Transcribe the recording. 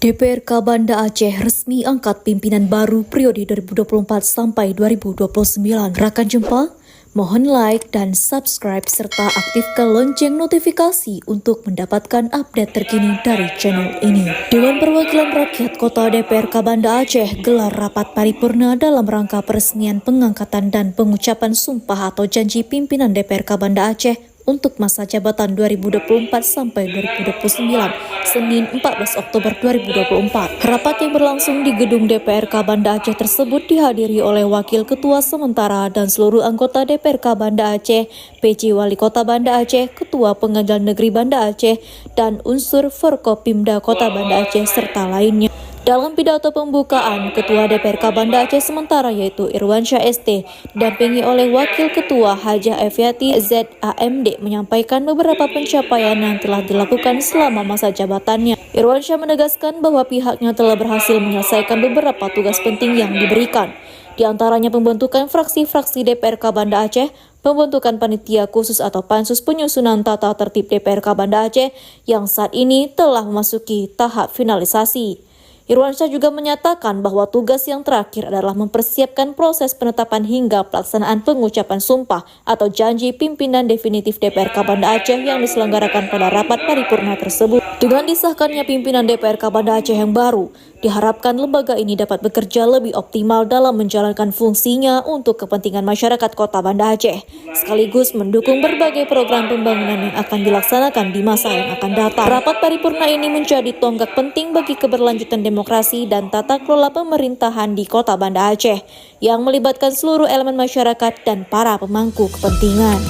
DPRK Banda Aceh resmi angkat pimpinan baru periode 2024 sampai 2029. Rakan jumpa, mohon like dan subscribe serta aktifkan lonceng notifikasi untuk mendapatkan update terkini dari channel ini. Dewan Perwakilan Rakyat Kota DPRK Banda Aceh gelar rapat paripurna dalam rangka peresmian pengangkatan dan pengucapan sumpah atau janji pimpinan DPRK Banda Aceh untuk masa jabatan 2024 sampai 2029, Senin 14 Oktober 2024. Rapat yang berlangsung di gedung DPRK Banda Aceh tersebut dihadiri oleh Wakil Ketua Sementara dan seluruh anggota DPRK Banda Aceh, PJ Wali Kota Banda Aceh, Ketua Pengadilan Negeri Banda Aceh, dan unsur Forkopimda Kota Banda Aceh serta lainnya. Dalam pidato pembukaan, Ketua DPRK Banda Aceh Sementara yaitu Irwansyah ST, didampingi oleh Wakil Ketua Hajah Efiati ZAMD menyampaikan beberapa pencapaian yang telah dilakukan selama masa jabatannya. Irwansyah menegaskan bahwa pihaknya telah berhasil menyelesaikan beberapa tugas penting yang diberikan, di antaranya pembentukan fraksi-fraksi DPRK Banda Aceh, pembentukan panitia khusus atau pansus penyusunan tata tertib DPRK Banda Aceh yang saat ini telah memasuki tahap finalisasi. Irwansyah juga menyatakan bahwa tugas yang terakhir adalah mempersiapkan proses penetapan hingga pelaksanaan pengucapan sumpah atau janji pimpinan definitif DPRK Banda Aceh yang diselenggarakan pada rapat paripurna tersebut. Dengan disahkannya pimpinan DPRK Banda Aceh yang baru, diharapkan lembaga ini dapat bekerja lebih optimal dalam menjalankan fungsinya untuk kepentingan masyarakat Kota Banda Aceh, sekaligus mendukung berbagai program pembangunan yang akan dilaksanakan di masa yang akan datang. Rapat paripurna ini menjadi tonggak penting bagi keberlanjutan demokrasi dan tata kelola pemerintahan di Kota Banda Aceh, yang melibatkan seluruh elemen masyarakat dan para pemangku kepentingan.